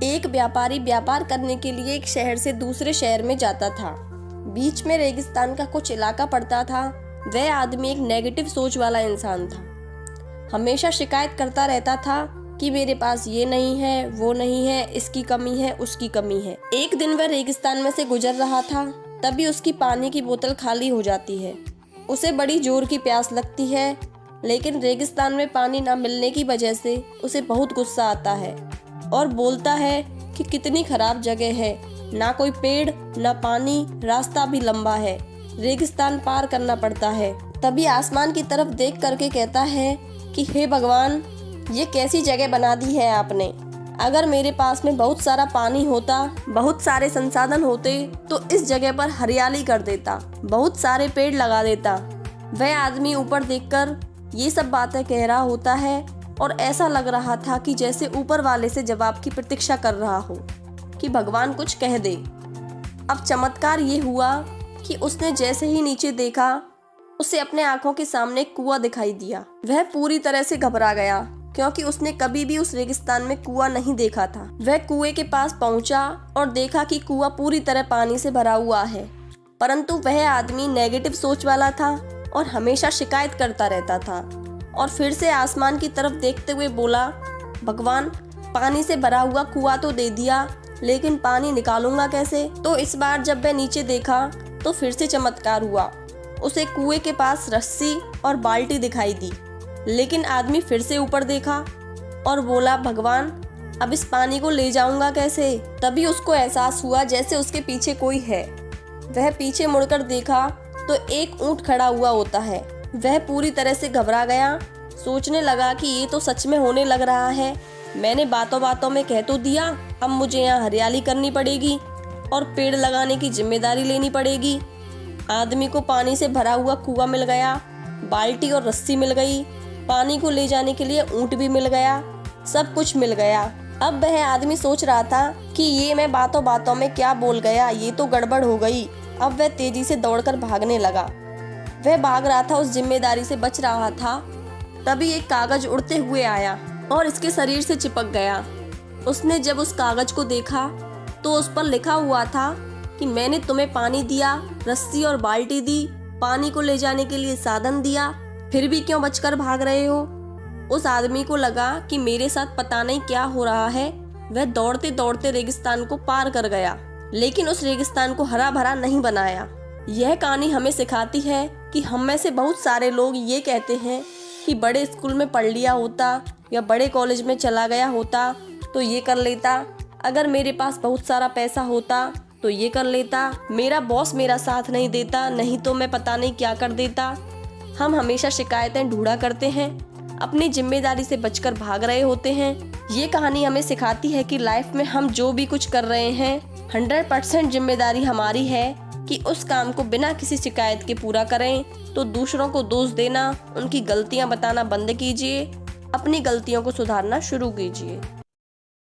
एक व्यापारी व्यापार करने के लिए एक शहर से दूसरे शहर में जाता था। बीच में रेगिस्तान का कुछ इलाका पड़ता था। वह आदमी एक नेगेटिव सोच वाला इंसान था। हमेशा शिकायत करता रहता था कि मेरे पास ये नहीं है, वो नहीं है, इसकी कमी है, उसकी कमी है। एक दिन वह रेगिस्तान में से गुजर रहा था, तभी उसकी पानी की बोतल खाली हो जाती है। उसे बड़ी जोर की प्यास लगती है, लेकिन रेगिस्तान में पानी ना मिलने की वजह से उसे बहुत गुस्सा आता है और बोलता है कि कितनी खराब जगह है, ना कोई पेड़, ना पानी, रास्ता भी लंबा है, रेगिस्तान पार करना पड़ता है। तभी आसमान की तरफ देख करके कहता है कि हे भगवान, ये कैसी जगह बना दी है आपने। अगर मेरे पास में बहुत सारा पानी होता, बहुत सारे संसाधन होते, तो इस जगह पर हरियाली कर देता, बहुत सारे पेड़ लगा देता। वह आदमी ऊपर देखकर ये सब बातें कह रहा होता है और ऐसा लग रहा था कि जैसे ऊपर वाले से जवाब की प्रतीक्षा कर रहा हो कि भगवान कुछ कह दे। अब चमत्कार ये हुआ कि उसने जैसे ही नीचे देखा, उसे अपने आंखों के सामने कुआं दिखाई दिया। वह पूरी तरह से घबरा गया, क्योंकि उसने कभी भी उस रेगिस्तान में कुआं नहीं देखा था। वह कुएं के पास पहुंचा और देखा कि कुआं पूरी तरह पानी से भरा हुआ है, परंतु वह आदमी नेगेटिव सोच वाला था और हमेशा शिकायत करता रहता था। और फिर से आसमान की तरफ देखते हुए बोला, भगवान, पानी से भरा हुआ कुआं तो दे दिया, लेकिन पानी निकालूंगा कैसे? तो इस बार जब वह नीचे देखा तो फिर से चमत्कार हुआ। उसे कुएं के पास रस्सी और बाल्टी दिखाई दी, लेकिन आदमी फिर से ऊपर देखा और बोला, भगवान, अब इस पानी को ले जाऊंगा कैसे? तभी उसको एहसास हुआ जैसे उसके पीछे कोई है। वह पीछे मुड़कर देखा तो एक ऊंट खड़ा हुआ होता है। वह पूरी तरह से घबरा गया, सोचने लगा कि ये तो सच में होने लग रहा है। मैंने बातों बातों में कह तो दिया, अब मुझे यहाँ हरियाली करनी पड़ेगी और पेड़ लगाने की जिम्मेदारी लेनी पड़ेगी। आदमी को पानी से भरा हुआ कुआं मिल गया, बाल्टी और रस्सी मिल गई, पानी को ले जाने के लिए ऊंट भी मिल गया, सब कुछ मिल गया। अब वह आदमी सोच रहा था कि ये मैं बातों बातों में क्या बोल गया, ये तो गड़बड़ हो गई। अब वह तेजी से दौड़कर भागने लगा। वह भाग रहा था, उस जिम्मेदारी से बच रहा था। तभी एक कागज उड़ते हुए आया और इसके शरीर से चिपक गया। उसने जब उस कागज को देखा तो उस पर लिखा हुआ था कि मैंने तुम्हें पानी दिया, रस्सी और बाल्टी दी, पानी को ले जाने के लिए साधन दिया, फिर भी क्यों बचकर भाग रहे हो? उस आदमी को लगा कि मेरे साथ पता नहीं क्या हो रहा है। वह दौड़ते दौड़ते रेगिस्तान को पार कर गया, लेकिन उस रेगिस्तान को हरा भरा नहीं बनाया। यह कहानी हमें सिखाती है कि हम में से बहुत सारे लोग ये कहते हैं कि बड़े स्कूल में पढ़ लिया होता या बड़े कॉलेज में चला गया होता तो ये कर लेता, अगर मेरे पास बहुत सारा पैसा होता तो ये कर लेता, मेरा बॉस मेरा साथ नहीं देता, नहीं तो मैं पता नहीं क्या कर देता। हम हमेशा शिकायतें ढूंढा करते हैं, अपनी जिम्मेदारी से बचकर भाग रहे होते हैं। ये कहानी हमें सिखाती है कि लाइफ में हम जो भी कुछ कर रहे हैं 100% जिम्मेदारी हमारी है कि उस काम को बिना किसी शिकायत के पूरा करें। तो दूसरों को दोष देना, उनकी गलतियां बताना बंद कीजिए, अपनी गलतियों को सुधारना शुरू कीजिए।